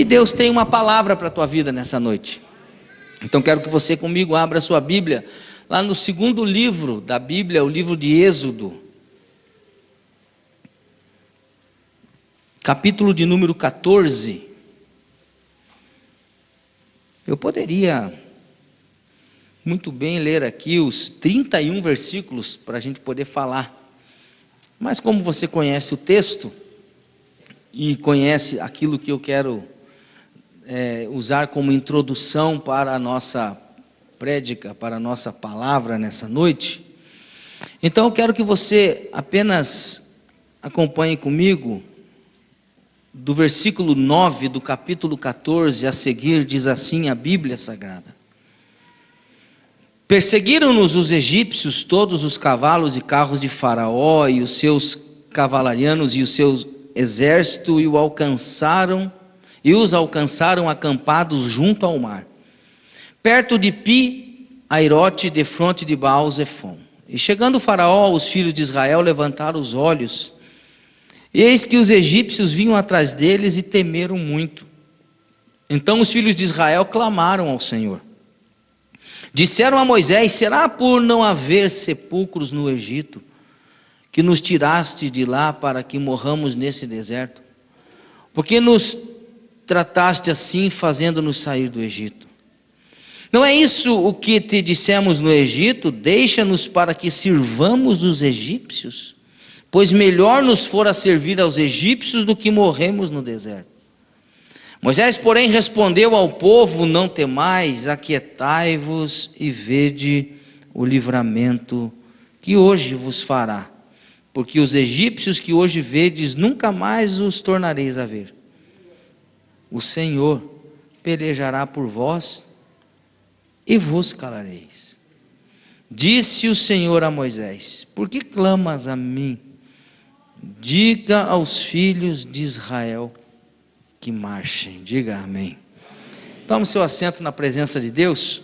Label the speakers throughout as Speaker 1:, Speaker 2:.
Speaker 1: Deus tem uma palavra para a tua vida nessa noite. Então quero que você comigo abra a sua Bíblia, lá no segundo livro da Bíblia, o livro de Êxodo, capítulo de número 14. Eu poderia muito bem ler aqui os 31 versículos para a gente poder falar, mas como você conhece o texto e conhece aquilo que eu quero usar como introdução para a nossa prédica, para a nossa palavra nessa noite, então eu quero que você apenas acompanhe comigo do versículo 9 do capítulo 14 a seguir. Diz assim a Bíblia Sagrada: perseguiram-nos os egípcios, todos os cavalos e carros de Faraó e os seus cavalarianos e o seu exército, e os alcançaram acampados junto ao mar, perto de Pi-Airote, defronte de Baal-Zefon. E chegando o Faraó, os filhos de Israel levantaram os olhos, e eis que os egípcios vinham atrás deles e temeram muito. Então os filhos de Israel clamaram ao Senhor. Disseram a Moisés: será por não haver sepulcros no Egito que nos tiraste de lá para que morramos nesse deserto? Porque nos trataste assim, fazendo-nos sair do Egito? Não é isso o que te dissemos no Egito? Deixa-nos para que sirvamos os egípcios, pois melhor nos fora servir aos egípcios do que morremos no deserto. Moisés, porém, respondeu ao povo: não temais, aquietai-vos e vede o livramento que hoje vos fará, porque os egípcios que hoje vedes, nunca mais os tornareis a ver. O Senhor pelejará por vós e vos calareis. Disse o Senhor a Moisés: por que clamas a mim? Diga aos filhos de Israel que marchem. Diga amém. Tome seu assento na presença de Deus.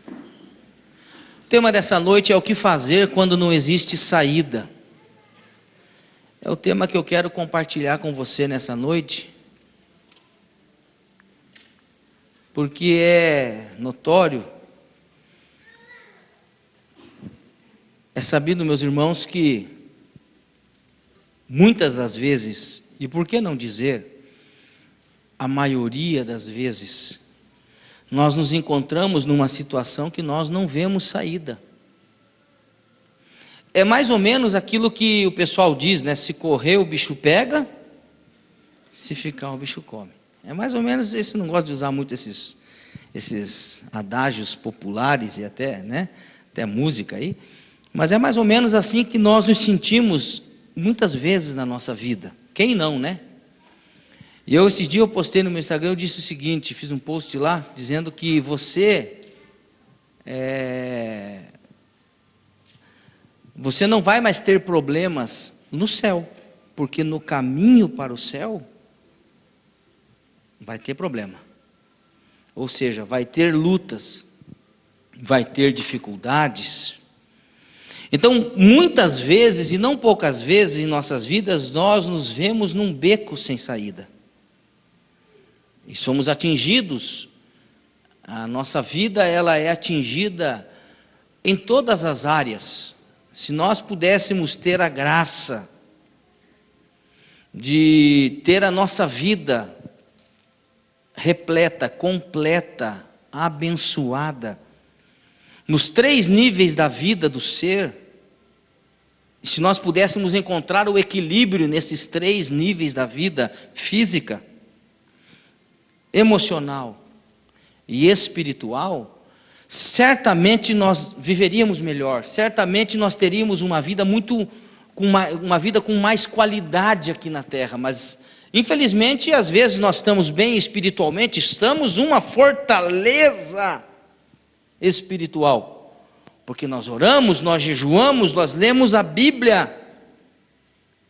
Speaker 1: O tema dessa noite é o que fazer quando não existe saída. É o tema que eu quero compartilhar com você nessa noite, porque é notório, é sabido, meus irmãos, que muitas das vezes, e por que não dizer, a maioria das vezes, nós nos encontramos numa situação que nós não vemos saída. É mais ou menos aquilo que o pessoal diz, né? Se correr o bicho pega, se ficar o bicho come. É mais ou menos esse, não gosto de usar muito esses adágios populares e até, né? Até música aí. Mas é mais ou menos assim que nós nos sentimos muitas vezes na nossa vida. Quem não, né? E esse dia eu postei no meu Instagram, eu disse o seguinte, fiz um post lá, dizendo que você não vai mais ter problemas no céu, porque no caminho para o céu vai ter problema. Ou seja, vai ter lutas, vai ter dificuldades. Então, muitas vezes, e não poucas vezes em nossas vidas, nós nos vemos num beco sem saída. E somos atingidos, a nossa vida ela é atingida em todas as áreas. Se nós pudéssemos ter a graça de ter a nossa vida repleta, completa, abençoada, nos 3 níveis da vida do ser, se nós pudéssemos encontrar o equilíbrio nesses 3 níveis da vida física, emocional e espiritual, certamente nós viveríamos melhor, certamente nós teríamos uma vida uma vida com mais qualidade aqui na terra. Mas infelizmente às vezes nós estamos bem espiritualmente, estamos uma fortaleza espiritual, porque nós oramos, nós jejuamos, nós lemos a Bíblia,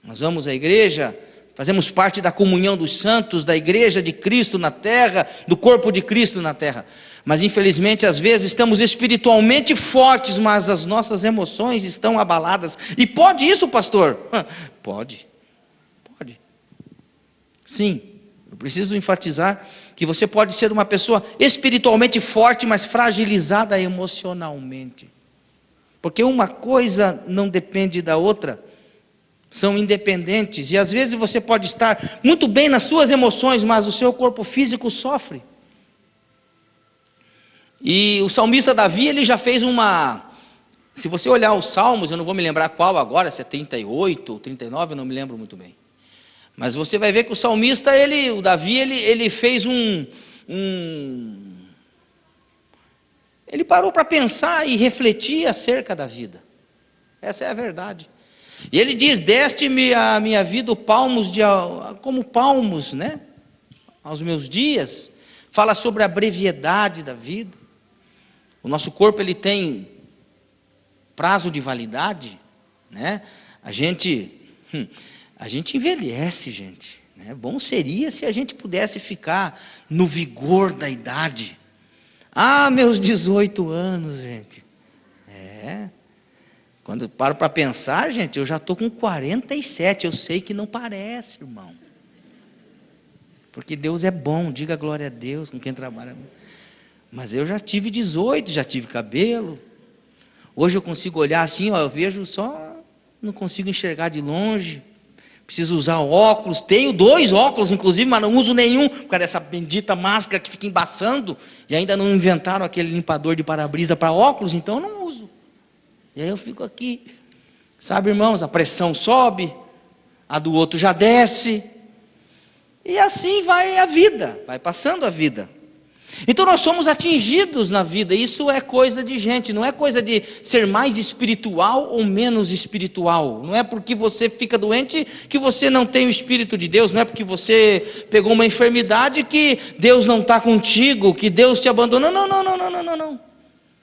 Speaker 1: nós vamos à igreja, fazemos parte da comunhão dos santos, da igreja de Cristo na terra, do corpo de Cristo na terra. Mas infelizmente às vezes estamos espiritualmente fortes, mas as nossas emoções estão abaladas. E pode isso, pastor? Pode. Sim, eu preciso enfatizar que você pode ser uma pessoa espiritualmente forte, mas fragilizada emocionalmente. Porque uma coisa não depende da outra, são independentes. E às vezes você pode estar muito bem nas suas emoções, mas o seu corpo físico sofre. E o salmista Davi, ele já fez uma... Se você olhar os salmos, eu não vou me lembrar qual agora, se é 38 ou 39, eu não me lembro muito bem. Mas você vai ver que o salmista, o Davi, ele fez ele parou para pensar e refletir acerca da vida. Essa é a verdade. E ele diz: deste-me a minha vida como palmos, né? Aos meus dias. Fala sobre a brevidade da vida. O nosso corpo, ele tem prazo de validade, né? A gente envelhece, gente, né? Bom seria se a gente pudesse ficar no vigor da idade. Ah, meus 18 anos, gente. Quando eu paro para pensar, gente, eu já estou com 47. Eu sei que não parece, irmão. Porque Deus é bom, diga glória a Deus com quem trabalha. Mas eu já tive 18, já tive cabelo. Hoje eu consigo olhar assim, ó, eu vejo só, não consigo enxergar de longe. Preciso usar óculos, tenho 2 óculos inclusive, mas não uso nenhum, por causa dessa bendita máscara que fica embaçando, e ainda não inventaram aquele limpador de para-brisa para óculos, então eu não uso. E aí eu fico aqui, sabe, irmãos, a pressão sobe, a do outro já desce, e assim vai a vida, vai passando a vida. Então nós somos atingidos na vida, isso é coisa de gente, não é coisa de ser mais espiritual ou menos espiritual. Não é porque você fica doente que você não tem o Espírito de Deus, não é porque você pegou uma enfermidade que Deus não está contigo, que Deus te abandonou. Não.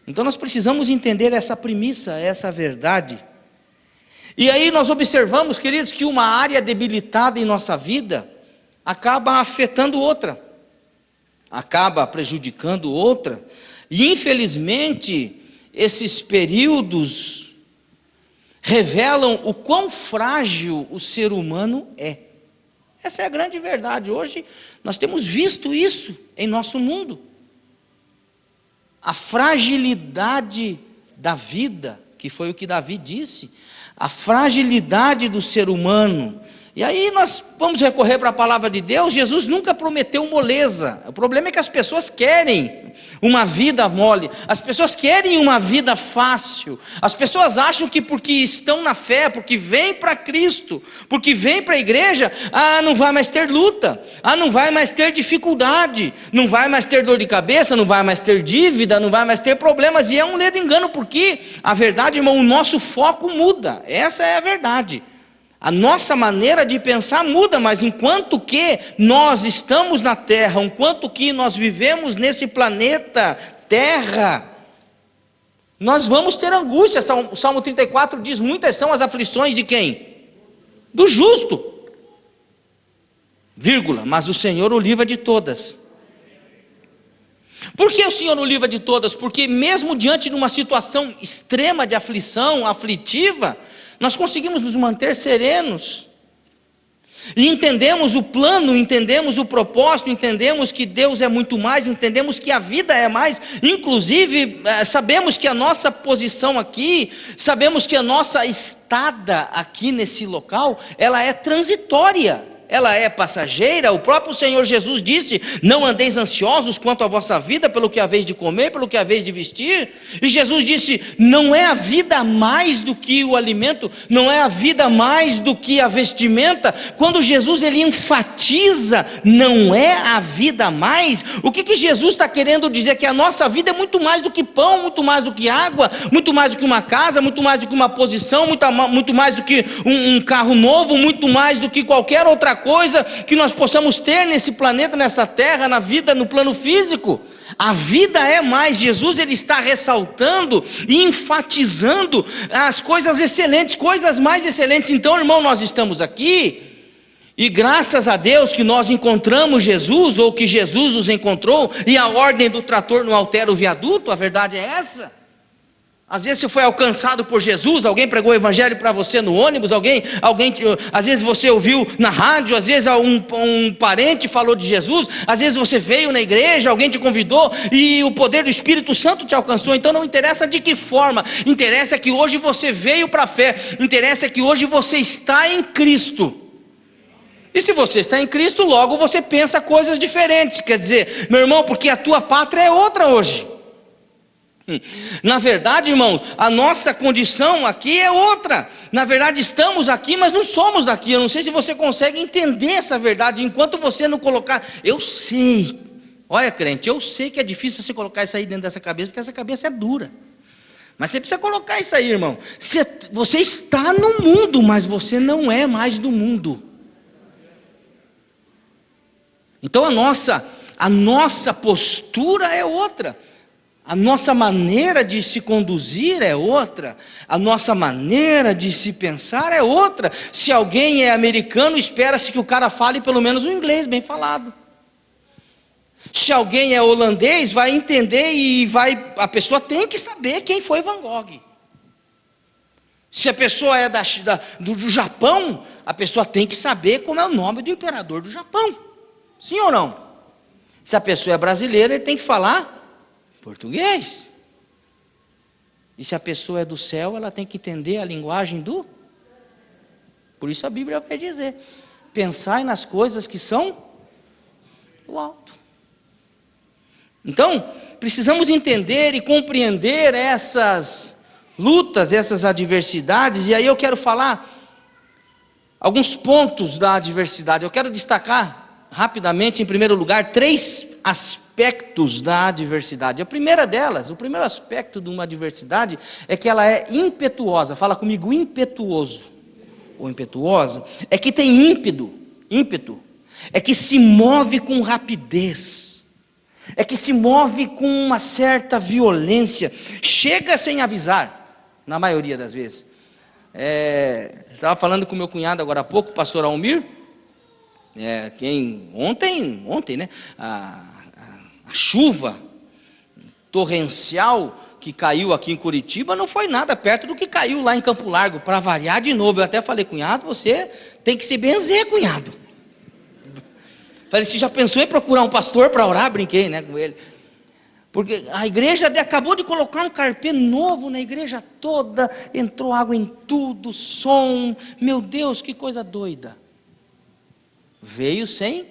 Speaker 1: Então nós precisamos entender essa premissa, essa verdade. E aí nós observamos, queridos, que uma área debilitada em nossa vida acaba afetando outra, acaba prejudicando outra, e infelizmente esses períodos revelam o quão frágil o ser humano é. Essa é a grande verdade. Hoje nós temos visto isso em nosso mundo, a fragilidade da vida, que foi o que Davi disse, a fragilidade do ser humano. E aí nós vamos recorrer para a palavra de Deus. Jesus nunca prometeu moleza. O problema é que as pessoas querem uma vida mole, as pessoas querem uma vida fácil, as pessoas acham que porque estão na fé, porque vêm para Cristo, porque vêm para a igreja, não vai mais ter luta, não vai mais ter dificuldade, não vai mais ter dor de cabeça, não vai mais ter dívida, não vai mais ter problemas. E é um ledo engano, porque a verdade, irmão, o nosso foco muda, essa é a verdade. A nossa maneira de pensar muda, mas enquanto que nós estamos na terra, enquanto que nós vivemos nesse planeta terra, nós vamos ter angústia. O Salmo 34 diz: muitas são as aflições de quem? Do justo, vírgula, mas o Senhor o livra de todas. Por que o Senhor o livra de todas? Porque mesmo diante de uma situação extrema de aflição, aflitiva, nós conseguimos nos manter serenos, e entendemos o plano, entendemos o propósito, entendemos que Deus é muito mais, entendemos que a vida é mais. Inclusive sabemos que a nossa posição aqui, sabemos que a nossa estada aqui nesse local, ela é transitória, ela é passageira. O próprio Senhor Jesus disse: não andeis ansiosos quanto à vossa vida, pelo que haveis de comer, pelo que haveis de vestir. E Jesus disse: não é a vida mais do que o alimento, não é a vida mais do que a vestimenta. Quando Jesus ele enfatiza não é a vida mais, o que Jesus está querendo dizer? Que a nossa vida é muito mais do que pão, muito mais do que água, muito mais do que uma casa, muito mais do que uma posição, muito mais do que um carro novo, muito mais do que qualquer outra coisa que nós possamos ter nesse planeta, nessa terra, na vida, no plano físico. A vida é mais. Jesus ele está ressaltando e enfatizando as coisas excelentes, coisas mais excelentes. Então, irmão, nós estamos aqui e graças a Deus que nós encontramos Jesus, ou que Jesus nos encontrou, e a ordem do trator não altera o viaduto. A verdade é essa. Às vezes você foi alcançado por Jesus, alguém pregou o evangelho para você no ônibus, às vezes você ouviu na rádio, às vezes um parente falou de Jesus, às vezes você veio na igreja, alguém te convidou e o poder do Espírito Santo te alcançou. Então não interessa de que forma, interessa que hoje você veio para a fé, interessa que hoje você está em Cristo. E se você está em Cristo, logo você pensa coisas diferentes. Quer dizer, meu irmão, porque a tua pátria é outra hoje. Na verdade, irmãos, a nossa condição aqui é outra. Na verdade, estamos aqui, mas não somos daqui. Eu não sei se você consegue entender essa verdade. Enquanto você não colocar, eu sei. Olha, crente, eu sei que é difícil você colocar isso aí dentro dessa cabeça, porque essa cabeça é dura. Mas você precisa colocar isso aí, irmão. Você está no mundo, mas você não é mais do mundo. Então a nossa postura é outra. A nossa maneira de se conduzir é outra, a nossa maneira de se pensar é outra. Se alguém é americano, espera-se que o cara fale pelo menos o inglês bem falado. Se alguém é holandês, vai entender a pessoa tem que saber quem foi Van Gogh. Se a pessoa é do Japão, a pessoa tem que saber como é o nome do imperador do Japão. Sim ou não? Se a pessoa é brasileira, ele tem que falar português. E se a pessoa é do céu, ela tem que entender a linguagem do... Por isso a Bíblia vai dizer: pensai nas coisas que são do alto. Então, precisamos entender e compreender essas lutas, essas adversidades. E aí eu quero falar alguns pontos da adversidade. Eu quero destacar rapidamente, em primeiro lugar, 3 aspectos da adversidade. A primeira delas, o primeiro aspecto de uma adversidade é que ela é impetuosa. Fala comigo, impetuoso ou impetuosa. É que tem ímpeto. É que se move com rapidez. É que se move com uma certa violência. Chega sem avisar, na maioria das vezes. Estava falando com meu cunhado agora há pouco, o pastor Almir. Ontem, né? A chuva torrencial que caiu aqui em Curitiba não foi nada perto do que caiu lá em Campo Largo, para variar de novo. Eu até falei, cunhado, você tem que se benzer, cunhado. Falei, você já pensou em procurar um pastor para orar? Brinquei, né, com ele. Porque a igreja acabou de colocar um carpê novo na igreja toda, entrou água em tudo, som, meu Deus, que coisa doida. Veio sem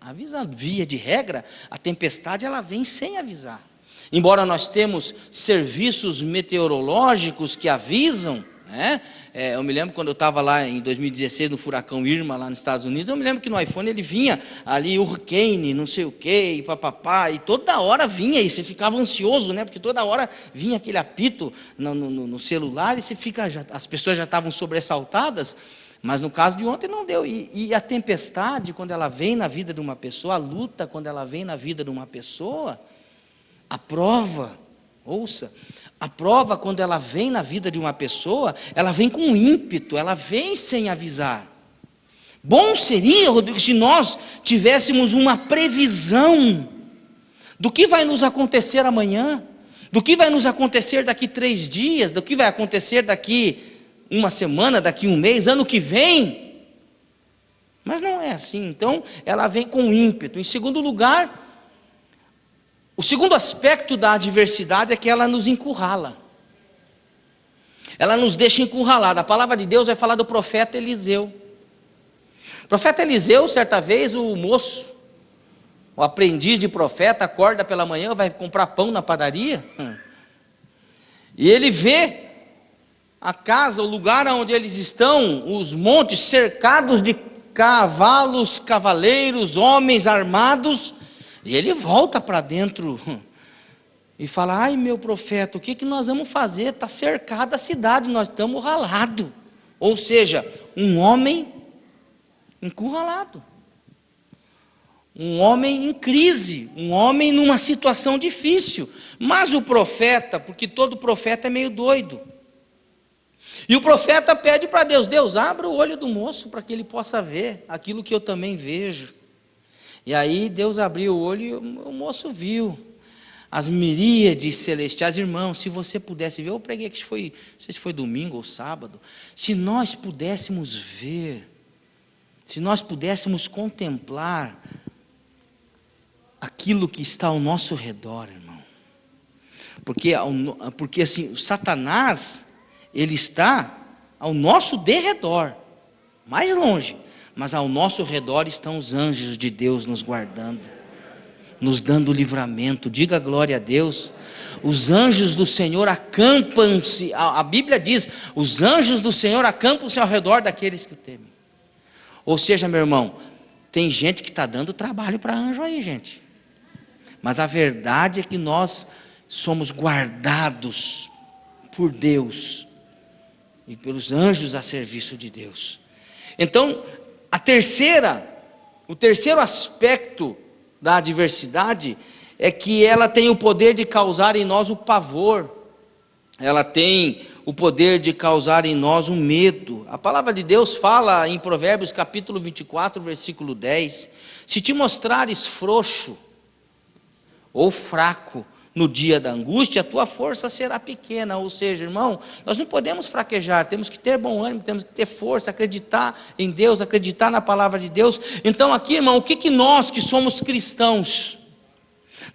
Speaker 1: avisar. Via de regra, a tempestade ela vem sem avisar. Embora nós temos serviços meteorológicos que avisam, né? Eu me lembro quando eu estava lá em 2016 no furacão Irma lá nos Estados Unidos, eu me lembro que no iPhone ele vinha ali hurricane, não sei o que, e papapá, e toda hora vinha, e você ficava ansioso, né? Porque toda hora vinha aquele apito no celular, e você as pessoas já estavam sobressaltadas. Mas no caso de ontem não deu. E a tempestade, quando ela vem na vida de uma pessoa, a luta, quando ela vem na vida de uma pessoa, a prova, ouça, a prova, quando ela vem na vida de uma pessoa, ela vem com ímpeto, ela vem sem avisar. Bom seria, Rodrigo, se nós tivéssemos uma previsão do que vai nos acontecer amanhã, do que vai nos acontecer daqui 3 dias, do que vai acontecer daqui uma semana, daqui um mês, ano que vem. Mas não é assim. Então ela vem com ímpeto. Em segundo lugar, o segundo aspecto da adversidade é que ela nos encurrala. Ela nos deixa encurralada. A palavra de Deus vai falar do profeta Eliseu. O profeta Eliseu, certa vez, o moço, o aprendiz de profeta, acorda pela manhã, vai comprar pão na padaria, e ele vê a casa, o lugar onde eles estão, os montes cercados de cavalos, cavaleiros, homens armados, e ele volta para dentro e fala: ai, meu profeta, o que nós vamos fazer? Está cercada a cidade, nós estamos ralados. Ou seja, um homem encurralado, um homem em crise, um homem numa situação difícil. Mas o profeta, porque todo profeta é meio doido, e o profeta pede para Deus: Deus, abra o olho do moço para que ele possa ver aquilo que eu também vejo. E aí Deus abriu o olho e o moço viu. as miríades celestiais. Irmãos, se você pudesse ver, eu preguei que foi, não sei se foi domingo ou sábado, se nós pudéssemos ver, se nós pudéssemos contemplar aquilo que está ao nosso redor, irmão, porque assim, o Satanás, ele está ao nosso derredor, mais longe, mas ao nosso redor estão os anjos de Deus nos guardando, nos dando livramento. Diga glória a Deus. Os anjos do Senhor acampam-se, a Bíblia diz, os anjos do Senhor acampam-se ao redor daqueles que o temem. Ou seja, meu irmão, tem gente que está dando trabalho para anjo aí, gente, mas a verdade é que nós somos guardados por Deus e pelos anjos a serviço de Deus. Então, o terceiro aspecto da adversidade é que ela tem o poder de causar em nós o pavor, ela tem o poder de causar em nós um medo. A palavra de Deus fala em Provérbios capítulo 24, versículo 10, se te mostrares frouxo ou fraco no dia da angústia, a tua força será pequena. Ou seja, irmão, nós não podemos fraquejar, temos que ter bom ânimo, temos que ter força, acreditar em Deus, acreditar na palavra de Deus. Então aqui, irmão, o que nós que somos cristãos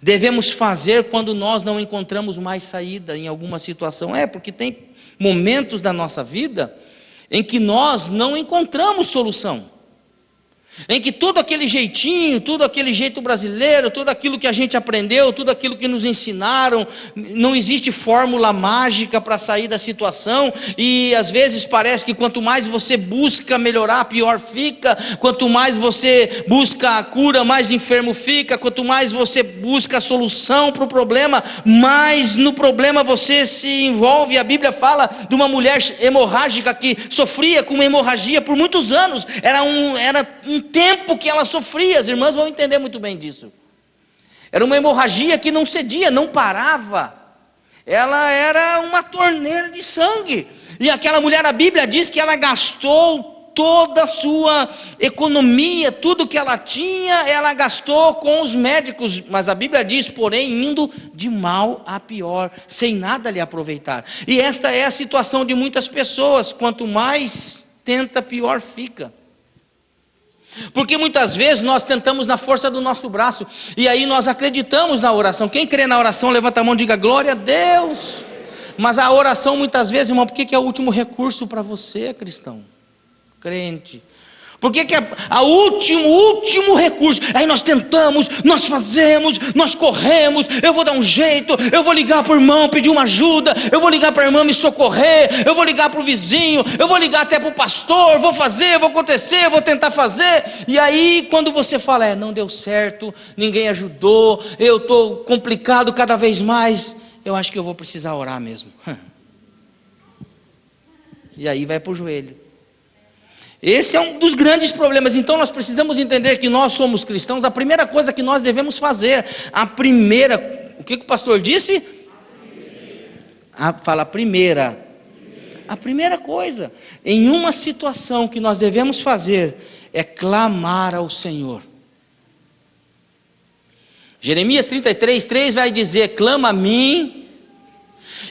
Speaker 1: devemos fazer quando nós não encontramos mais saída em alguma situação? Porque tem momentos da nossa vida em que nós não encontramos solução, em que tudo aquele jeitinho, tudo aquele jeito brasileiro, tudo aquilo que a gente aprendeu, tudo aquilo que nos ensinaram, não existe fórmula mágica para sair da situação, e às vezes parece que quanto mais você busca melhorar, pior fica, quanto mais você busca a cura, mais enfermo fica, quanto mais você busca a solução para o problema, mais no problema você se envolve. A Bíblia fala de uma mulher hemorrágica que sofria com uma hemorragia por muitos anos, era um tempo que ela sofria, as irmãs vão entender muito bem disso. Era uma hemorragia que não cedia, não parava, ela era uma torneira de sangue, e aquela mulher, a Bíblia diz que ela gastou toda a sua economia, tudo que ela tinha, ela gastou com os médicos, mas a Bíblia diz, porém, indo de mal a pior, sem nada lhe aproveitar. E esta é a situação de muitas pessoas, quanto mais tenta, pior fica. Porque muitas vezes nós tentamos na força do nosso braço, e aí nós acreditamos na oração. Quem crê na oração, levanta a mão e diga glória a Deus. Mas a oração muitas vezes, irmão, por que é o último recurso para você, cristão, crente? Por que é o último recurso? Aí nós tentamos, nós fazemos, nós corremos, eu vou dar um jeito, eu vou ligar para o irmão, pedir uma ajuda, eu vou ligar para a irmã me socorrer, eu vou ligar para o vizinho, eu vou ligar até para o pastor, vou fazer, vou acontecer, vou tentar fazer. E aí quando você fala, não deu certo, ninguém ajudou, eu estou complicado cada vez mais, eu acho que eu vou precisar orar mesmo. E aí vai para o joelho. Esse é um dos grandes problemas. Então nós precisamos entender que nós somos cristãos. A primeira coisa que nós devemos fazer, o que o pastor disse? Fala primeira. A primeira coisa, em uma situação que nós devemos fazer, é clamar ao Senhor. Jeremias 33:3 vai dizer, clama a mim,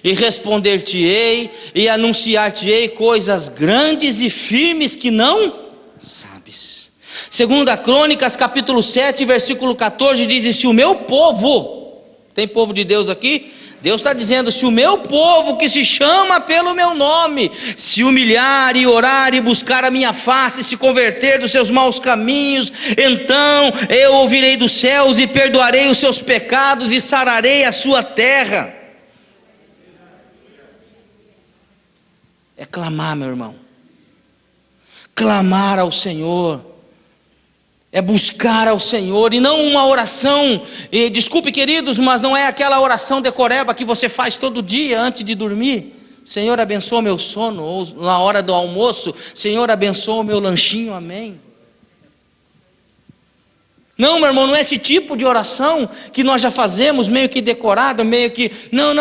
Speaker 1: e responder-te-ei, e anunciar-te-ei coisas grandes e firmes que não sabes. Segunda Crônicas, capítulo 7, versículo 14, diz, e se o meu povo, tem povo de Deus aqui? Deus está dizendo, se o meu povo que se chama pelo meu nome, se humilhar e orar e buscar a minha face, se converter dos seus maus caminhos, então eu ouvirei dos céus e perdoarei os seus pecados e sararei a sua terra. É clamar, meu irmão, clamar ao Senhor, é buscar ao Senhor, e não uma oração, e desculpe queridos, mas não é aquela oração decoreba que você faz todo dia antes de dormir, Senhor abençoa meu sono, ou na hora do almoço, Senhor abençoa o meu lanchinho, amém. Não, meu irmão, não é esse tipo de oração que nós já fazemos, meio que decorado, meio que, não,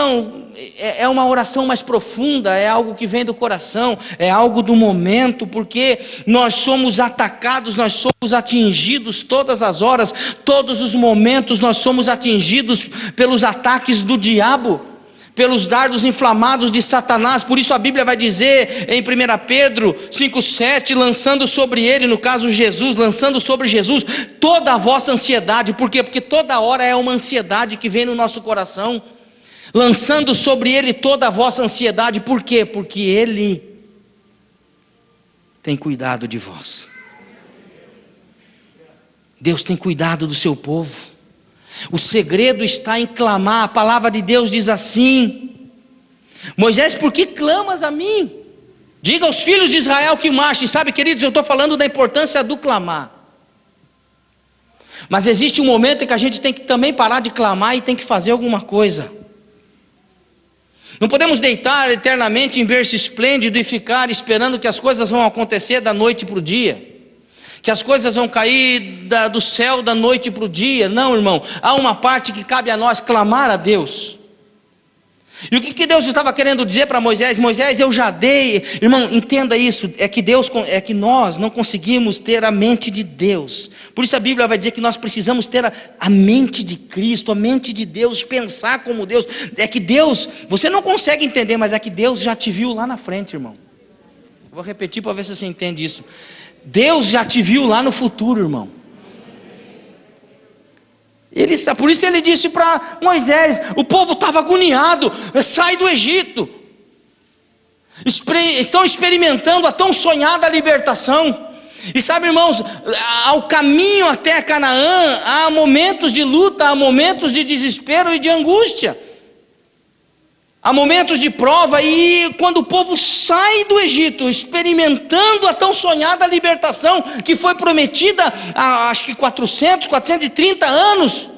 Speaker 1: é uma oração mais profunda, é algo que vem do coração, é algo do momento, porque nós somos atacados, nós somos atingidos todas as horas, todos os momentos nós somos atingidos pelos ataques do diabo, pelos dardos inflamados de Satanás. Por isso a Bíblia vai dizer em 1 Pedro 5,7, lançando sobre ele, no caso Jesus, lançando sobre Jesus toda a vossa ansiedade. Por quê? Porque toda hora é uma ansiedade que vem no nosso coração, lançando sobre ele toda a vossa ansiedade. Por quê? Porque ele tem cuidado de vós. Deus tem cuidado do seu povo. O segredo está em clamar. A palavra de Deus diz assim: Moisés, por que clamas a mim? Diga aos filhos de Israel que marchem. Sabe, queridos, eu estou falando da importância do clamar. Mas existe um momento em que a gente tem que também parar de clamar e tem que fazer alguma coisa. Não podemos deitar eternamente em berço esplêndido e ficar esperando que as coisas vão acontecer da noite para o dia, que as coisas vão cair do céu da noite para o dia. Não, irmão, há uma parte que cabe a nós clamar a Deus. E o que Deus estava querendo dizer para Moisés? Moisés, eu já dei. Irmão, entenda isso, é que nós não conseguimos ter a mente de Deus. Por isso a Bíblia vai dizer que nós precisamos ter a mente de Cristo, a mente de Deus, pensar como Deus. É que Deus, você não consegue entender, mas é que Deus já te viu lá na frente, irmão. Vou repetir para ver se você entende isso. Deus já te viu lá no futuro, irmão. Por isso ele disse para Moisés: o povo estava agoniado, sai do Egito, estão experimentando a tão sonhada libertação. E sabe, irmãos, ao caminho até Canaã, há momentos de luta, há momentos de desespero e de angústia, há momentos de prova. E quando o povo sai do Egito, experimentando a tão sonhada libertação, que foi prometida há acho que 430 anos,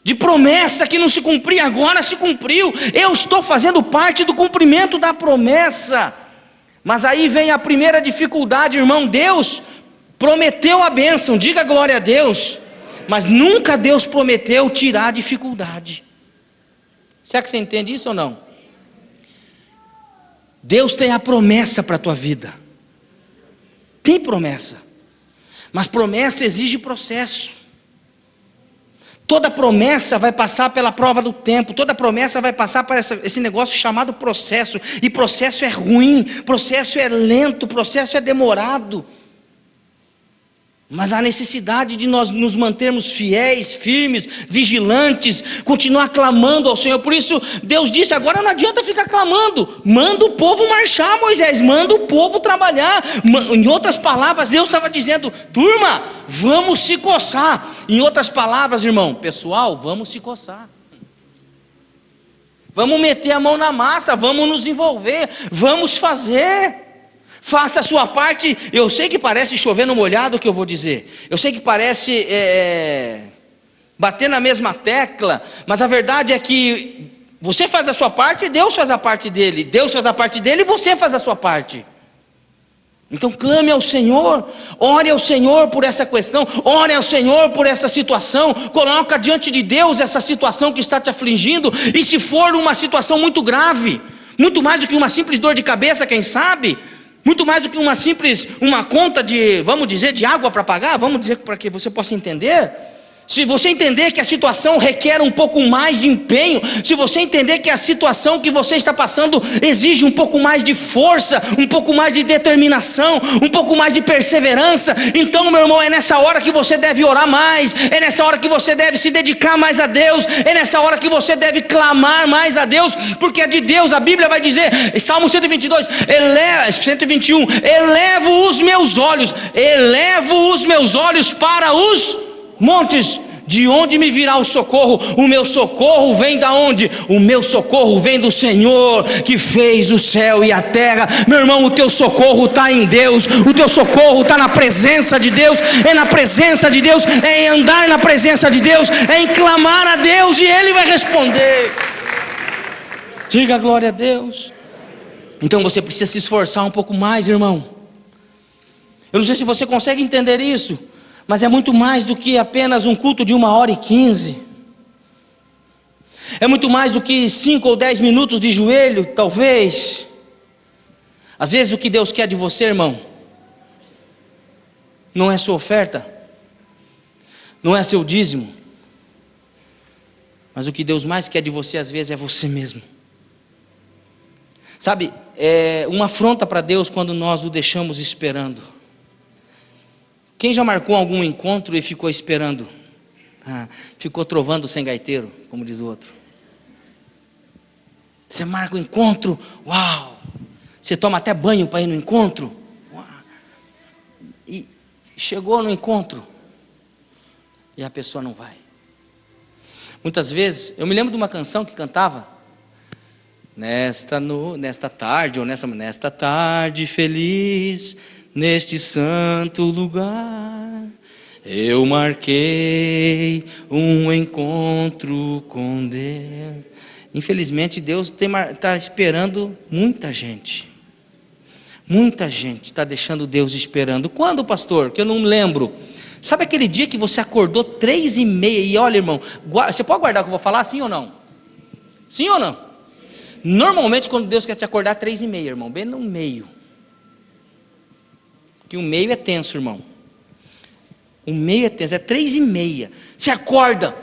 Speaker 1: de promessa que não se cumpria, agora se cumpriu. Eu estou fazendo parte do cumprimento da promessa. Mas aí vem a primeira dificuldade, irmão. Deus prometeu a bênção, diga glória a Deus, mas nunca Deus prometeu tirar a dificuldade. Será que você entende isso ou não? Deus tem a promessa para a tua vida. Tem promessa. Mas promessa exige processo. Toda promessa vai passar pela prova do tempo. Toda promessa vai passar por esse negócio chamado processo. E processo é ruim, processo é lento, processo é demorado. Mas há necessidade de nós nos mantermos fiéis, firmes, vigilantes, continuar clamando ao Senhor. Por isso Deus disse: agora não adianta ficar clamando, manda o povo marchar, Moisés, manda o povo trabalhar. Em outras palavras, Deus estava dizendo: turma, vamos se coçar. Em outras palavras, irmão, pessoal, vamos se coçar, vamos meter a mão na massa, vamos nos envolver, vamos fazer. Faça a sua parte. Eu sei que parece chover no molhado o que eu vou dizer, eu sei que parece bater na mesma tecla, mas a verdade é que você faz a sua parte e Deus faz a parte dele. Deus faz a parte dele e você faz a sua parte. Então clame ao Senhor, ore ao Senhor por essa questão, ore ao Senhor por essa situação, coloca diante de Deus essa situação que está te afligindo. E se for uma situação muito grave, muito mais do que uma simples dor de cabeça, quem sabe, muito mais do que uma conta de, vamos dizer, de água para pagar, vamos dizer para que você possa entender. Se você entender que a situação requer um pouco mais de empenho, se você entender que a situação que você está passando exige um pouco mais de força, um pouco mais de determinação, um pouco mais de perseverança, então, meu irmão, é nessa hora que você deve orar mais, é nessa hora que você deve se dedicar mais a Deus, é nessa hora que você deve clamar mais a Deus, porque é de Deus. A Bíblia vai dizer, Salmo 121, elevo os meus olhos para os montes, de onde me virá o socorro? O meu socorro vem da onde? O meu socorro vem do Senhor, que fez o céu e a terra. Meu irmão, o teu socorro está em Deus, o teu socorro está na presença de Deus, é na presença de Deus, é em andar na presença de Deus, é em clamar a Deus, e Ele vai responder. Diga glória a Deus. Então você precisa se esforçar um pouco mais, irmão. Eu não sei se você consegue entender isso, mas é muito mais do que apenas um culto de 1h15. É muito mais do que 5 ou 10 minutos de joelho, talvez. Às vezes o que Deus quer de você, irmão, não é sua oferta, não é seu dízimo, mas o que Deus mais quer de você às vezes é você mesmo. Sabe, é uma afronta para Deus quando nós o deixamos esperando. Quem já marcou algum encontro e ficou esperando? Ficou trovando sem gaiteiro, como diz o outro. Você marca o encontro, uau! Você toma até banho para ir no encontro. Uau. E chegou no encontro e a pessoa não vai. Muitas vezes, eu me lembro de uma canção que cantava: nesta tarde, ou nesta tarde feliz, neste santo lugar, eu marquei um encontro com Deus. Infelizmente Deus está esperando muita gente. Muita gente está deixando Deus esperando. Quando, pastor? Que eu não lembro. Sabe aquele dia que você acordou 3h30 e olha, irmão, você pode guardar o que eu vou falar, sim ou não? Sim ou não? Normalmente quando Deus quer te acordar 3h30, irmão, bem no meio. Porque o meio é tenso, irmão. O meio é tenso, é 3h30. Você acorda.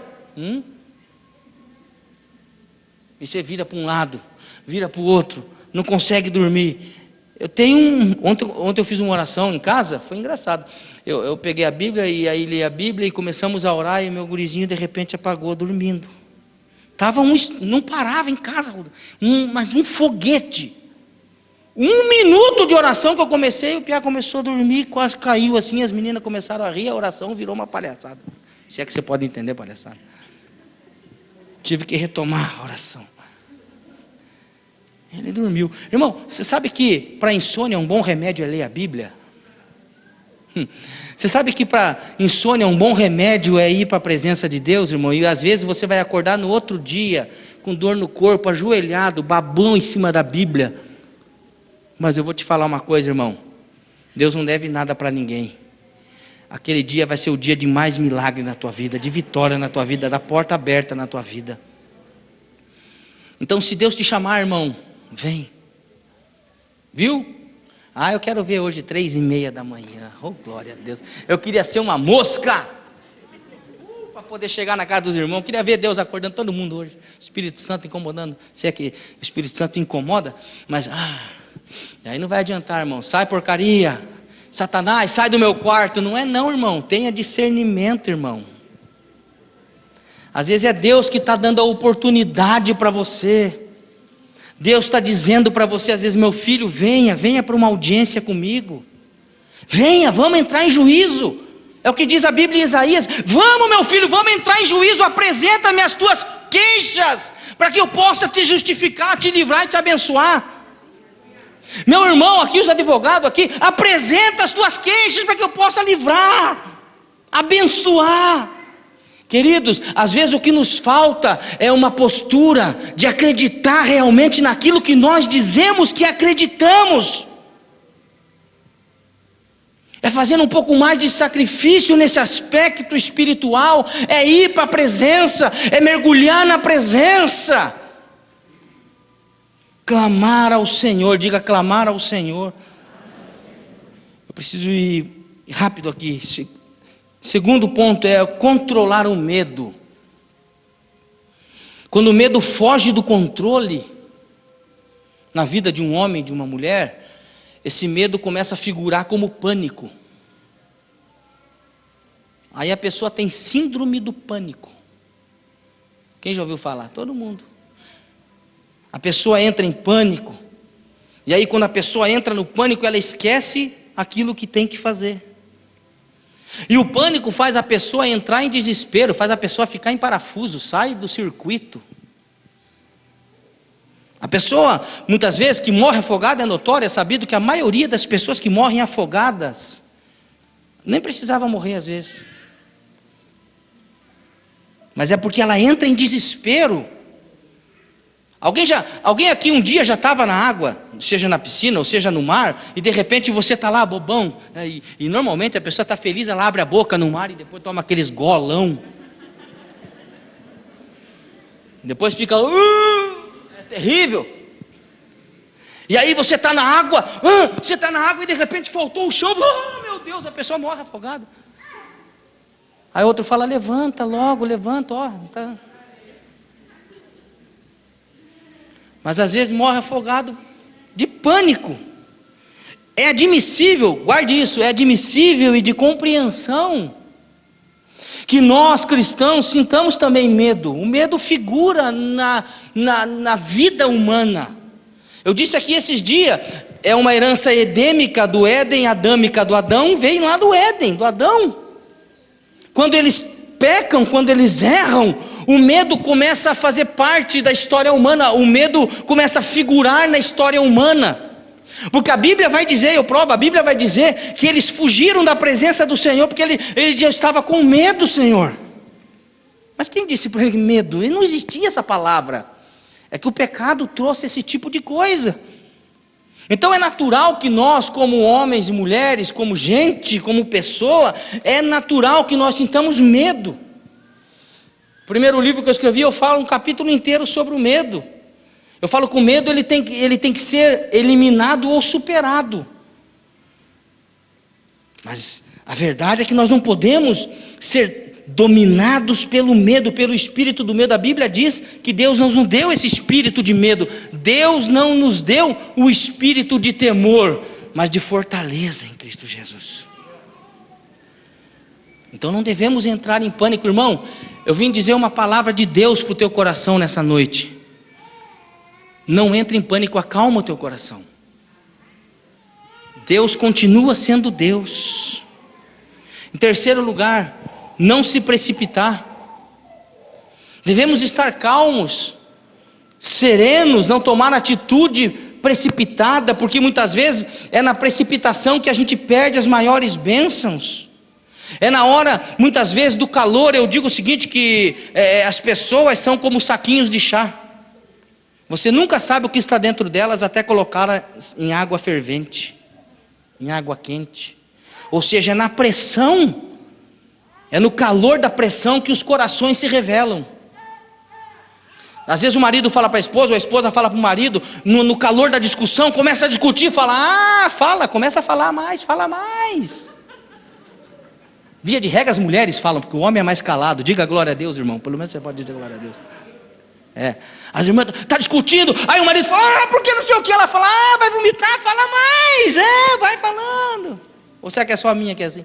Speaker 1: E você vira para um lado, vira para o outro, não consegue dormir. Eu tenho ontem eu fiz uma oração em casa, foi engraçado. Eu peguei a Bíblia e aí li a Bíblia e começamos a orar e meu gurizinho de repente apagou dormindo. Não parava em casa, mas um foguete. 1 minuto de oração que eu comecei, o piá começou a dormir, quase caiu assim, as meninas começaram a rir, a oração virou uma palhaçada. Se é que você pode entender palhaçada. Tive que retomar a oração. Ele dormiu. Irmão, você sabe que para insônia um bom remédio é ler a Bíblia? Você sabe que para insônia um bom remédio é ir para a presença de Deus, irmão? E às vezes você vai acordar no outro dia, com dor no corpo, ajoelhado, babão em cima da Bíblia. Mas eu vou te falar uma coisa, irmão. Deus não deve nada para ninguém. Aquele dia vai ser o dia de mais milagre na tua vida, de vitória na tua vida, da porta aberta na tua vida. Então se Deus te chamar, irmão, vem. Viu? Eu quero ver hoje 3h30 da manhã. Oh, glória a Deus. Eu queria ser uma mosca para poder chegar na casa dos irmãos. Eu queria ver Deus acordando todo mundo hoje. Espírito Santo incomodando. Se é que o Espírito Santo incomoda, mas aí não vai adiantar, irmão. Sai, porcaria. Satanás, sai do meu quarto. Não é não, irmão. Tenha discernimento, irmão. Às vezes é Deus que está dando a oportunidade para você. Deus está dizendo para você, às vezes: meu filho, venha para uma audiência comigo. Venha, vamos entrar em juízo. É o que diz a Bíblia em Isaías. Vamos, meu filho, vamos entrar em juízo. Apresenta-me as tuas queixas, para que eu possa te justificar, te livrar e te abençoar. Meu irmão aqui, os advogados aqui, apresenta as tuas queixas para que eu possa livrar, abençoar. Queridos, às vezes o que nos falta é uma postura de acreditar realmente naquilo que nós dizemos que acreditamos. É fazer um pouco mais de sacrifício nesse aspecto espiritual, é ir para a presença, é mergulhar na presença. Clamar ao Senhor, diga clamar ao Senhor. Eu preciso ir rápido aqui. Segundo ponto é controlar o medo. Quando o medo foge do controle na vida de um homem, de uma mulher, esse medo começa a figurar como pânico. Aí a pessoa tem síndrome do pânico. Quem já ouviu falar? Todo mundo. A pessoa entra em pânico. E aí quando a pessoa entra no pânico, ela esquece aquilo que tem que fazer. E o pânico faz a pessoa entrar em desespero, faz a pessoa ficar em parafuso, sai do circuito. A pessoa, muitas vezes, que morre afogada é notória, é sabido que a maioria das pessoas que morrem afogadas, nem precisava morrer às vezes. Mas é porque ela entra em desespero. Alguém aqui um dia já estava na água, seja na piscina ou seja no mar, e de repente você está lá bobão, e normalmente a pessoa está feliz, ela abre a boca no mar e depois toma aqueles golão. Depois fica, é terrível. E aí você está na água, e de repente faltou o chão, meu Deus, a pessoa morre afogada. Aí outro fala, levanta logo, levanta, tá. Mas às vezes morre afogado de pânico. É admissível, guarde isso, é admissível e de compreensão que nós cristãos sintamos também medo. O medo figura na vida humana. Eu disse aqui esses dias, é uma herança edêmica do Éden, adâmica do Adão, vem lá do Éden, do Adão. Quando eles pecam, quando eles erram, o medo começa a fazer parte da história humana, o medo começa a figurar na história humana. Porque a Bíblia vai dizer, eu provo, a Bíblia vai dizer que eles fugiram da presença do Senhor, porque ele já estava com medo, Senhor. Mas quem disse para ele medo? Não existia essa palavra. É que o pecado trouxe esse tipo de coisa. Então é natural que nós, como homens e mulheres, como gente, como pessoa, é natural que nós sintamos medo. O primeiro livro que eu escrevi, eu falo um capítulo inteiro sobre o medo. Eu falo que o medo ele tem que ser eliminado ou superado. Mas a verdade é que nós não podemos ser dominados pelo medo, pelo espírito do medo. A Bíblia diz que Deus não nos deu esse espírito de medo. Deus não nos deu o espírito de temor, mas de fortaleza em Cristo Jesus. Então não devemos entrar em pânico, irmão. Eu vim dizer uma palavra de Deus para o teu coração nessa noite. Não entre em pânico, acalma o teu coração. Deus continua sendo Deus. Em terceiro lugar, não se precipitar. Devemos estar calmos, serenos, não tomar atitude precipitada, porque muitas vezes é na precipitação que a gente perde as maiores bênçãos. É na hora, muitas vezes, do calor. Eu digo o seguinte, que as pessoas são como saquinhos de chá. Você nunca sabe o que está dentro delas até colocá-las em água fervente, em água quente. Ou seja, é na pressão, é no calor da pressão que os corações se revelam. Às vezes o marido fala para a esposa, ou a esposa fala para o marido, no calor da discussão, começa a discutir, começa a falar mais, fala mais. Via de regra as mulheres falam, porque o homem é mais calado. Diga glória a Deus, irmão, pelo menos você pode dizer glória a Deus. As irmãs estão discutindo, aí o marido fala, porque não sei o que, ela fala, vai vomitar, fala mais, vai falando. Ou será que é só a minha que é assim?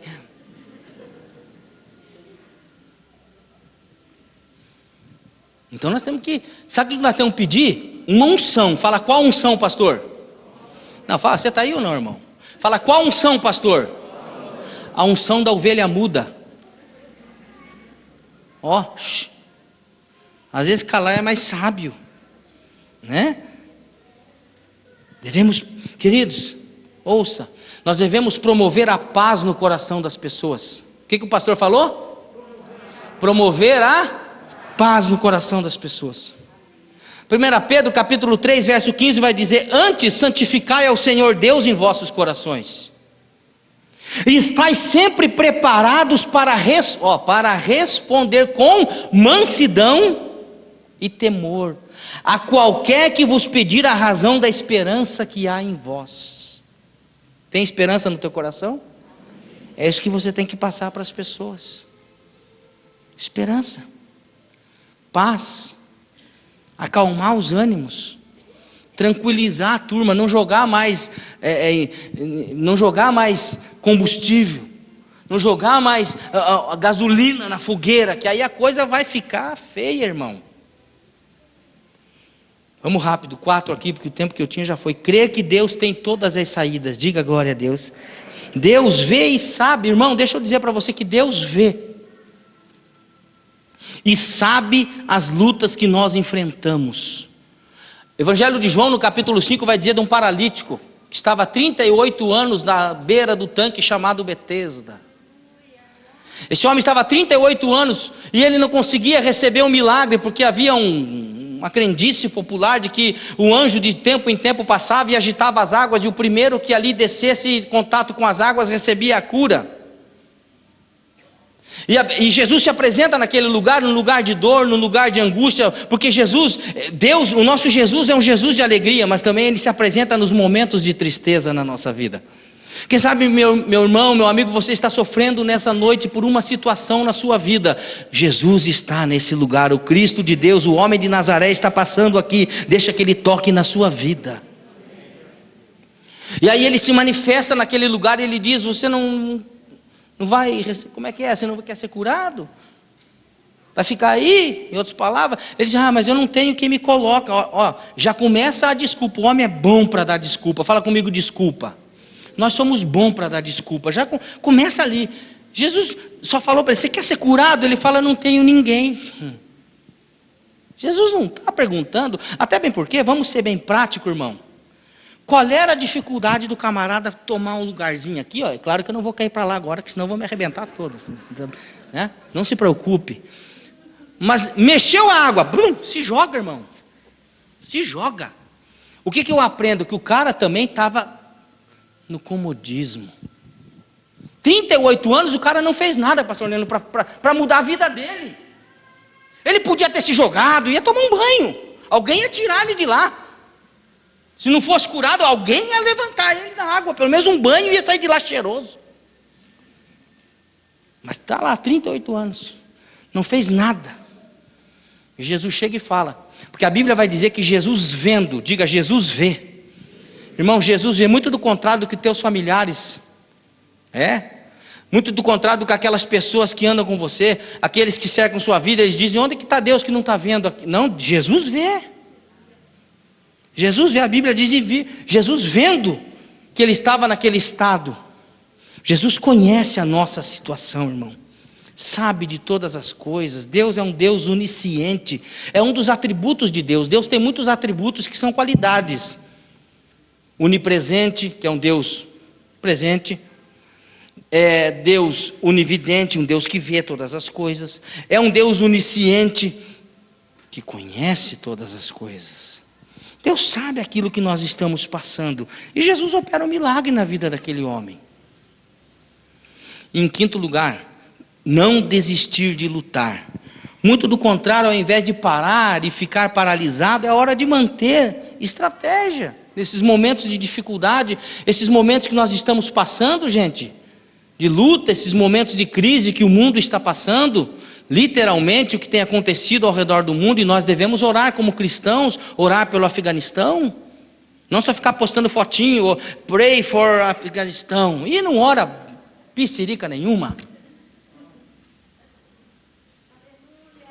Speaker 1: Então nós temos que, sabe o que nós temos que pedir? Uma unção. Fala, qual unção, pastor? Não, fala, você está aí ou não, irmão? Fala, qual unção, pastor? A unção da ovelha muda. Às vezes calar é mais sábio, né? Devemos, queridos, ouça, nós devemos promover a paz no coração das pessoas. O que o pastor falou? Promover a paz no coração das pessoas. 1 Pedro capítulo 3, verso 15 vai dizer, antes santificai ao Senhor Deus em vossos corações, e estais sempre preparados para responder com mansidão e temor a qualquer que vos pedir a razão da esperança que há em vós. Tem esperança no teu coração? É isso que você tem que passar para as pessoas. Esperança, paz, acalmar os ânimos, tranquilizar a turma, não jogar mais combustível, não jogar mais a gasolina na fogueira, que aí a coisa vai ficar feia, irmão. Vamos rápido, 4 aqui, porque o tempo que eu tinha já foi. Crer que Deus tem todas as saídas. Diga glória a Deus. Deus vê e sabe, irmão, deixa eu dizer para você que Deus vê e sabe as lutas que nós enfrentamos. Evangelho de João, no capítulo 5, vai dizer de um paralítico que estava há 38 anos na beira do tanque chamado Betesda. Esse homem estava há 38 anos e ele não conseguia receber um milagre, porque havia uma crendice popular de que o anjo de tempo em tempo passava e agitava as águas, e o primeiro que ali descesse em contato com as águas recebia a cura. E Jesus se apresenta naquele lugar, num lugar de dor, num lugar de angústia, porque Jesus, Deus, o nosso Jesus é um Jesus de alegria, mas também Ele se apresenta nos momentos de tristeza na nossa vida. Quem sabe, meu irmão, meu amigo, você está sofrendo nessa noite por uma situação na sua vida. Jesus está nesse lugar, o Cristo de Deus, o homem de Nazaré está passando aqui, deixa que Ele toque na sua vida. E aí Ele se manifesta naquele lugar e Ele diz: você não vai, como é que é? Você não quer ser curado? Vai ficar aí? Em outras palavras, ele diz: mas eu não tenho quem me coloca. Já começa a desculpa. O homem é bom para dar desculpa. Fala comigo, desculpa. Nós somos bons para dar desculpa. Já começa ali. Jesus só falou para ele: você quer ser curado? Ele fala: não tenho ninguém. Jesus não está perguntando, até bem porque, vamos ser bem prático, irmão. Qual era a dificuldade do camarada tomar um lugarzinho aqui? É claro que eu não vou cair para lá agora, que senão eu vou me arrebentar todo. Né? Não se preocupe. Mas mexeu a água, se joga, irmão. Se joga. O que eu aprendo? Que o cara também estava no comodismo. 38 anos o cara não fez nada, pastor Neno, para mudar a vida dele. Ele podia ter se jogado, ia tomar um banho. Alguém ia tirar ele de lá. Se não fosse curado, alguém ia levantar ele da água. Pelo menos um banho, ia sair de lá cheiroso. Mas está lá, 38 anos. Não fez nada. E Jesus chega e fala. Porque a Bíblia vai dizer que Jesus vendo, diga, Jesus vê. Irmão, Jesus vê muito do contrário do que teus familiares. Muito do contrário do que aquelas pessoas que andam com você. Aqueles que cercam sua vida, eles dizem: onde que está Deus que não está vendo? Não, Jesus vê. Jesus vê, a Bíblia diz, Jesus vendo que ele estava naquele estado. Jesus conhece a nossa situação, irmão. Sabe de todas as coisas. Deus é um Deus onisciente. É um dos atributos de Deus. Deus tem muitos atributos que são qualidades. Onipresente, que é um Deus presente. É Deus onividente, um Deus que vê todas as coisas. É um Deus onisciente, que conhece todas as coisas. Deus sabe aquilo que nós estamos passando. E Jesus opera um milagre na vida daquele homem. Em quinto lugar, não desistir de lutar. Muito do contrário, ao invés de parar e ficar paralisado, é hora de manter estratégia. Nesses momentos de dificuldade, esses momentos que nós estamos passando, gente, de luta, esses momentos de crise que o mundo está passando, literalmente o que tem acontecido ao redor do mundo, e nós devemos orar como cristãos, orar pelo Afeganistão, não só ficar postando fotinho, pray for Afeganistão, e não ora piscirica nenhuma.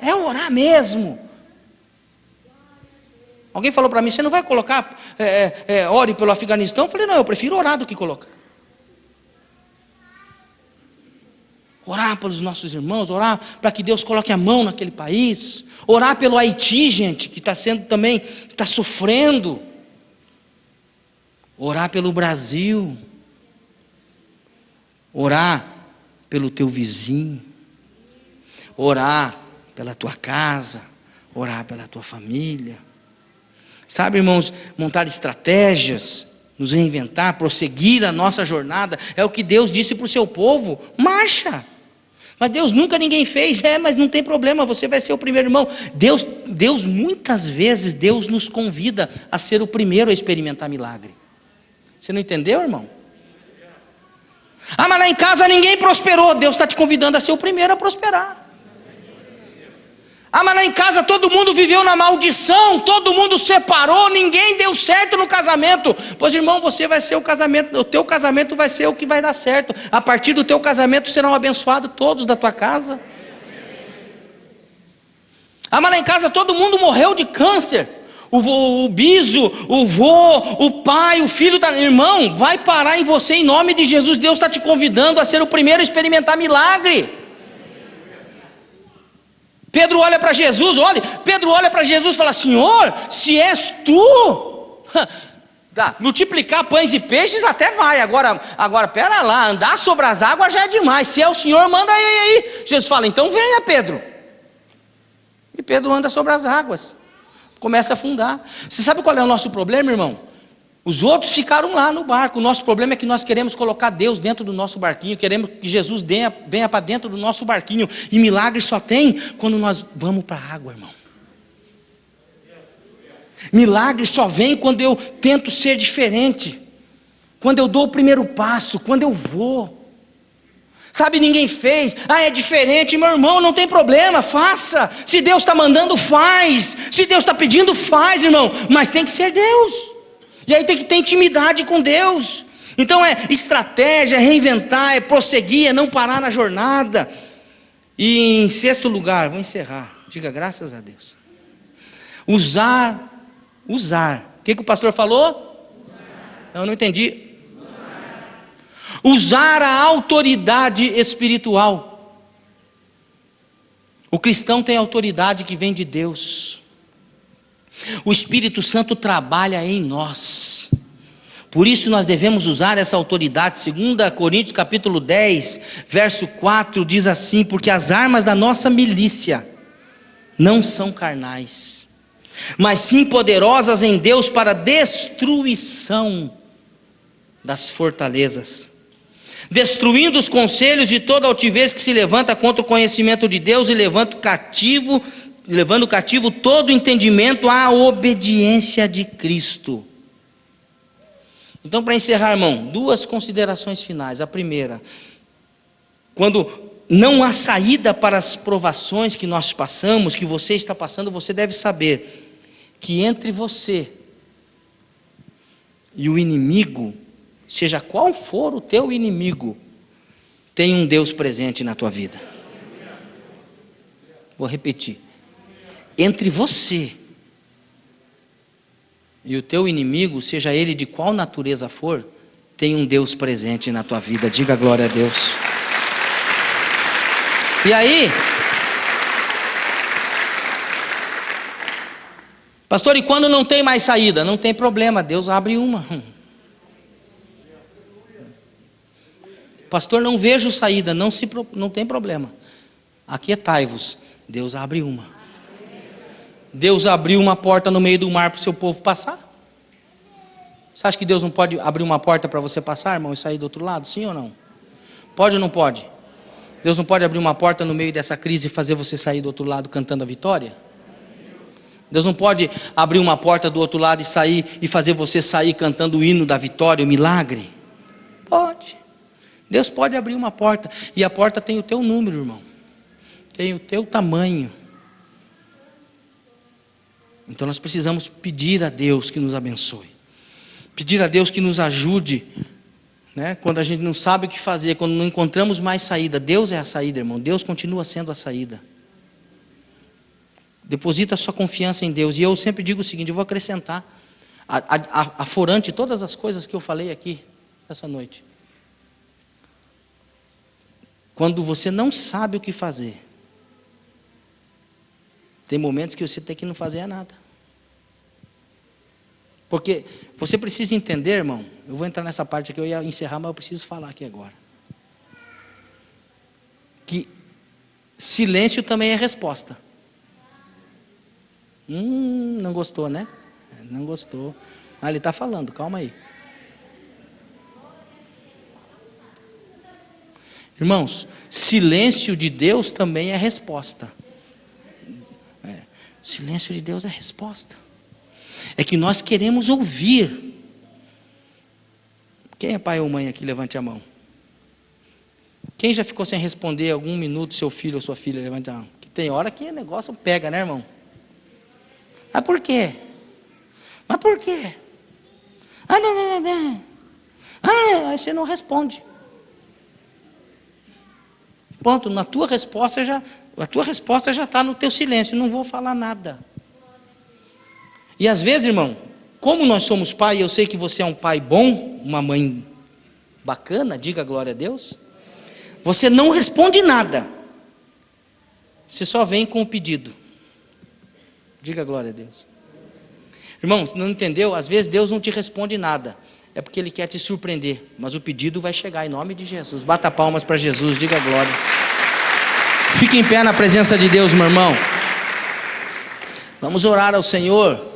Speaker 1: É orar mesmo. Alguém falou para mim: você não vai colocar, ore pelo Afeganistão? Eu falei: não, eu prefiro orar do que colocar. Orar pelos nossos irmãos, orar para que Deus coloque a mão naquele país, orar pelo Haiti, gente, que está sendo também, está sofrendo, orar pelo Brasil, orar pelo teu vizinho, orar pela tua casa, orar pela tua família. Sabe, irmãos, montar estratégias, nos reinventar, prosseguir a nossa jornada, é o que Deus disse para o seu povo: marcha. Mas Deus nunca ninguém fez. Mas não tem problema, você vai ser o primeiro, irmão. Deus muitas vezes, Deus nos convida a ser o primeiro a experimentar milagre. Você não entendeu, irmão? Mas lá em casa ninguém prosperou. Deus está te convidando a ser o primeiro a prosperar. Mas lá em casa todo mundo viveu na maldição, todo mundo separou, ninguém deu certo no casamento. Pois, irmão, você vai ser o teu casamento vai ser o que vai dar certo. A partir do teu casamento serão abençoados todos da tua casa. Mas lá em casa todo mundo morreu de câncer. O biso, o vô, o pai, o filho, irmão, vai parar em você em nome de Jesus. Deus está te convidando a ser o primeiro a experimentar milagre. Pedro olha para Jesus e fala: Senhor, se és tu, multiplicar pães e peixes até vai, agora pera lá, andar sobre as águas já é demais, se é o Senhor, manda aí. Jesus fala: então venha, Pedro. E Pedro anda sobre as águas, começa a afundar. Você sabe qual é o nosso problema, irmão? Os outros ficaram lá no barco. O nosso problema é que nós queremos colocar Deus dentro do nosso barquinho, queremos que Jesus venha para dentro do nosso barquinho. E milagre só tem quando nós vamos para a água, irmão. Milagre só vem quando eu tento ser diferente, quando eu dou o primeiro passo, quando eu vou. Sabe, ninguém fez. É diferente, meu irmão, não tem problema, faça. Se Deus está mandando, faz. Se Deus está pedindo, faz, irmão. Mas tem que ser Deus. E aí tem que ter intimidade com Deus. Então é estratégia, é reinventar, é prosseguir, é não parar na jornada. E em sexto lugar, vou encerrar. Diga graças a Deus. Usar. O que o pastor falou? Eu não entendi. Usar a autoridade espiritual. O cristão tem autoridade que vem de Deus. O Espírito Santo trabalha em nós. Por isso nós devemos usar essa autoridade. 2 Coríntios capítulo 10, verso 4 diz assim: porque as armas da nossa milícia não são carnais, mas sim poderosas em Deus para destruição das fortalezas, destruindo os conselhos de toda altivez que se levanta contra o conhecimento de Deus, e levando cativo todo entendimento à obediência de Cristo. Então, para encerrar, irmão, duas considerações finais. A primeira, quando não há saída para as provações que nós passamos, que você está passando, você deve saber que entre você e o inimigo, seja qual for o teu inimigo, tem um Deus presente na tua vida. Vou repetir. Entre você e o teu inimigo, seja ele de qual natureza for, tem um Deus presente na tua vida. Diga glória a Deus. E aí, pastor, e quando não tem mais saída? Não tem problema, Deus abre uma. Pastor, não vejo saída, não tem problema. Aquietai-vos, Deus abre uma. Deus abriu uma porta no meio do mar para o seu povo passar. Você acha que Deus não pode abrir uma porta para você passar, irmão, e sair do outro lado? Sim ou não? Pode ou não pode? Deus não pode abrir uma porta no meio dessa crise e fazer você sair do outro lado cantando a vitória? Deus não pode abrir uma porta do outro lado e fazer você sair cantando o hino da vitória, o milagre? Pode. Deus pode abrir uma porta, e a porta tem o teu número, irmão, tem o teu tamanho. Então nós precisamos pedir a Deus que nos abençoe, pedir a Deus que nos ajude, né? Quando a gente não sabe o que fazer, quando não encontramos mais saída, Deus é a saída, irmão. Deus continua sendo a saída. Deposita a sua confiança em Deus. E eu sempre digo o seguinte, eu vou acrescentar, aforante todas as coisas que eu falei aqui essa noite. Quando você não sabe o que fazer, tem momentos que você tem que não fazer nada. Porque você precisa entender, irmão, eu vou entrar nessa parte aqui, eu ia encerrar, mas eu preciso falar aqui agora. Que silêncio também é resposta. Não gostou, né? Não gostou. Ele está falando, calma aí. Irmãos, silêncio de Deus também é resposta. Silêncio de Deus é resposta. É que nós queremos ouvir. Quem é pai ou mãe aqui? Levante a mão. Quem já ficou sem responder algum minuto, seu filho ou sua filha? Levante a mão. Que tem hora que o negócio pega, né, irmão? Mas por quê? Mas por quê? Aí você não responde. Ponto, a tua resposta já está no teu silêncio, não vou falar nada. E às vezes, irmão, como nós somos pai, eu sei que você é um pai bom, uma mãe bacana, diga glória a Deus, você não responde nada, você só vem com o pedido, diga glória a Deus. Irmãos, não entendeu? Às vezes Deus não te responde nada, é porque Ele quer te surpreender, mas o pedido vai chegar em nome de Jesus. Bata palmas para Jesus, diga glória. Fique em pé na presença de Deus, meu irmão. Vamos orar ao Senhor.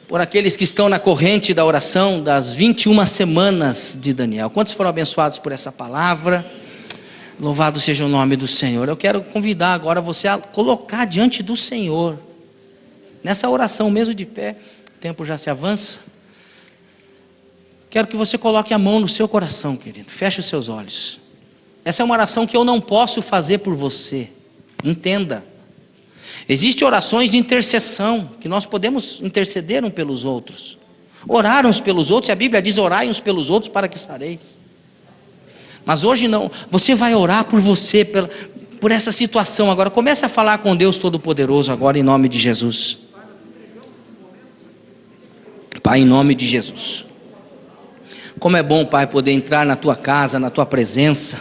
Speaker 1: por aqueles que estão na corrente da oração das 21 semanas de Daniel. Quantos foram abençoados por essa palavra? Louvado seja o nome do Senhor. Eu quero convidar agora você a colocar diante do Senhor, nessa oração mesmo de pé, o tempo já se avança. Quero que você coloque a mão no seu coração, querido. Feche os seus olhos. Essa é uma oração que eu não posso fazer por você. Entenda. Existem orações de intercessão, que nós podemos interceder uns pelos outros. Orar uns pelos outros, e a Bíblia diz: orai uns pelos outros para que sareis. Mas hoje não, você vai orar por você, por essa situação. Agora comece a falar com Deus Todo-Poderoso agora, em nome de Jesus. Pai, em nome de Jesus. Como é bom, Pai, poder entrar na Tua casa, na Tua presença.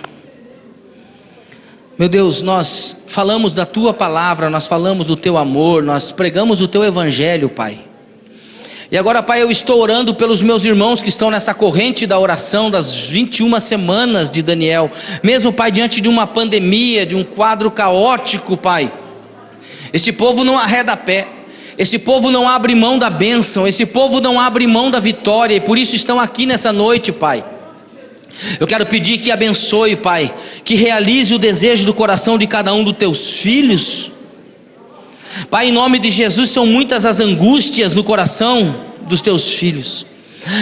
Speaker 1: Meu Deus, nós falamos da Tua palavra, nós falamos do Teu amor, nós pregamos o Teu Evangelho, Pai. E agora, Pai, eu estou orando pelos meus irmãos que estão nessa corrente da oração das 21 semanas de Daniel. Mesmo, Pai, diante de uma pandemia, de um quadro caótico, Pai. Esse povo não arreda pé. Esse povo não abre mão da bênção. Esse povo não abre mão da vitória. E por isso estão aqui nessa noite, Pai. Eu quero pedir que abençoe, Pai, que realize o desejo do coração de cada um dos Teus filhos. Pai, em nome de Jesus, são muitas as angústias no coração dos Teus filhos.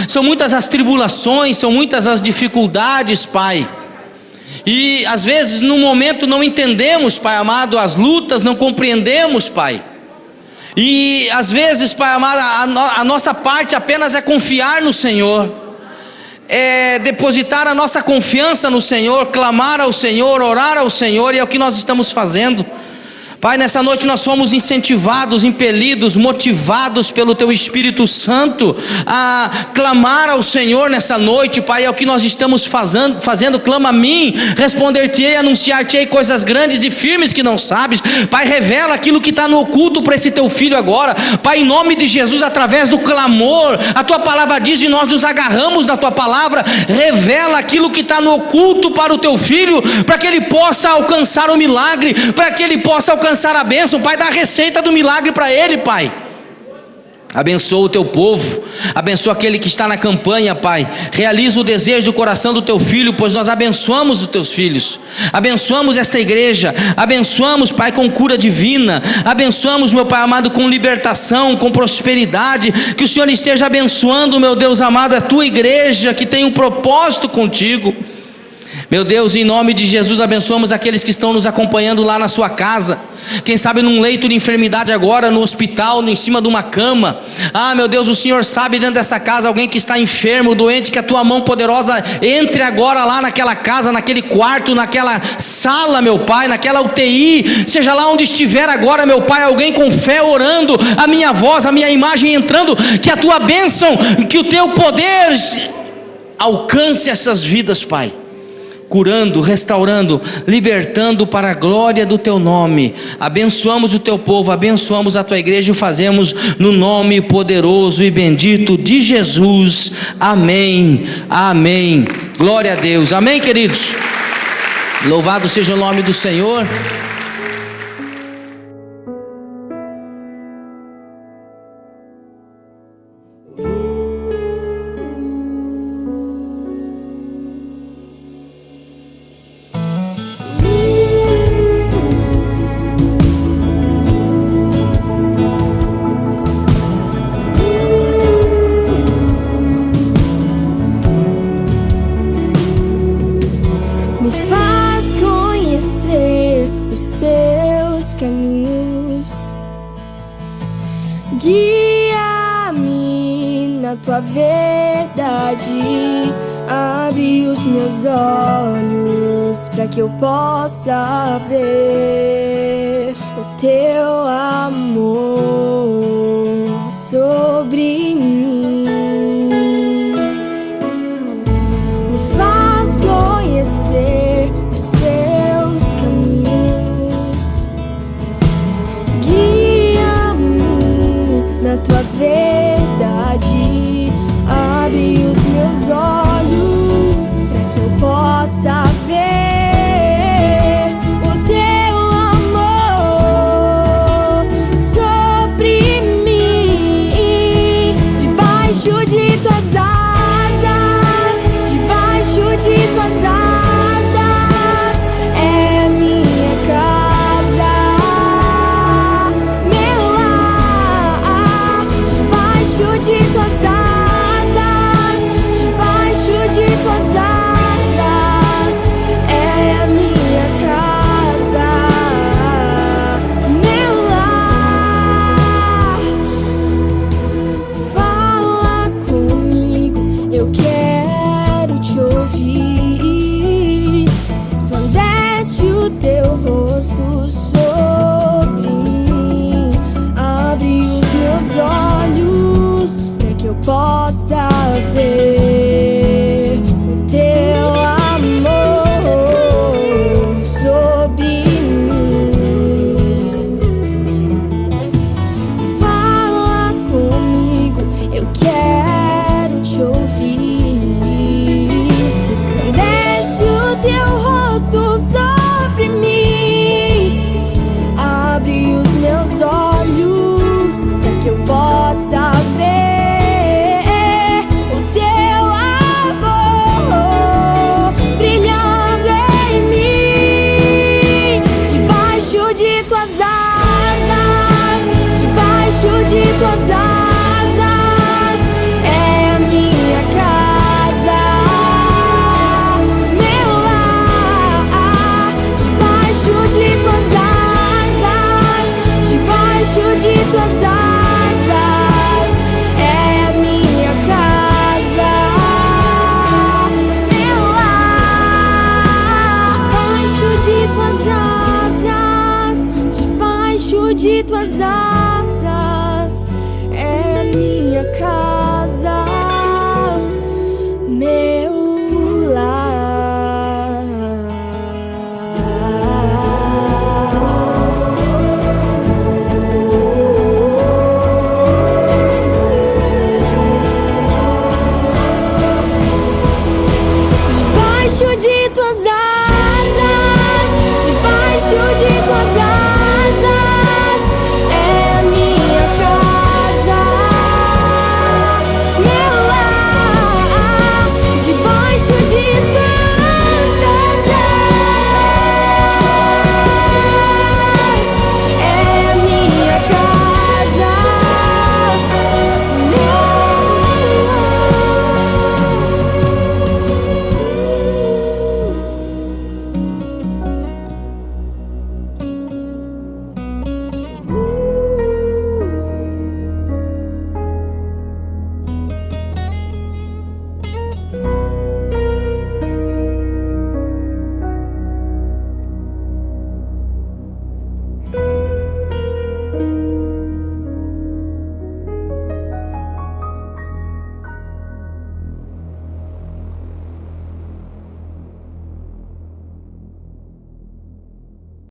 Speaker 1: São muitas as tribulações, são muitas as dificuldades, Pai. E às vezes no momento não entendemos, Pai amado, as lutas, não compreendemos, Pai. E às vezes, Pai amado, a nossa parte apenas é confiar no Senhor. É depositar a nossa confiança no Senhor, clamar ao Senhor, orar ao Senhor, e é o que nós estamos fazendo. Pai, nessa noite nós fomos incentivados, impelidos, motivados pelo Teu Espírito Santo a clamar ao Senhor nessa noite, Pai. É o que nós estamos fazendo. Clama a mim, responder-te-ei, anunciar-te-ei coisas grandes e firmes que não sabes. Pai, revela aquilo que está no oculto para esse Teu filho agora, Pai, em nome de Jesus, através do clamor. A Tua palavra diz e nós nos agarramos na Tua palavra. Revela aquilo que está no oculto para o Teu filho, para que ele possa alcançar o milagre, para que ele possa alcançar a bênção. Pai, dá a receita do milagre para ele, Pai. Abençoa o Teu povo, abençoa aquele que está na campanha, Pai. Realiza o desejo do coração do Teu filho, pois nós abençoamos os Teus filhos, abençoamos esta igreja, abençoamos, Pai, com cura divina, abençoamos, meu Pai amado, com libertação, com prosperidade. Que o Senhor esteja abençoando, meu Deus amado, a Tua igreja que tem um propósito contigo. Meu Deus, em nome de Jesus, abençoamos aqueles que estão nos acompanhando lá na sua casa. Quem sabe num leito de enfermidade agora, no hospital, em cima de uma cama. Ah, meu Deus, o Senhor sabe dentro dessa casa alguém que está enfermo, doente, que a Tua mão poderosa entre agora lá naquela casa, naquele quarto, naquela sala, meu Pai, naquela UTI, seja lá onde estiver agora, meu Pai, alguém com fé orando, a minha voz, a minha imagem entrando, que a Tua bênção, que o Teu poder alcance essas vidas, Pai. Curando, restaurando, libertando para a glória do Teu nome. Abençoamos o Teu povo, abençoamos a Tua igreja e o fazemos no nome poderoso e bendito de Jesus. Amém, amém. Glória a Deus, amém, queridos. Louvado seja o nome do Senhor.
Speaker 2: Guia-me na Tua verdade, abre os meus olhos para que eu possa ver o Teu amor sobre mim. Me faz conhecer os Teus caminhos, guia-me na Tua verdade, abre os meus olhos para que eu possa ver o Teu amor sobre eu possa ver.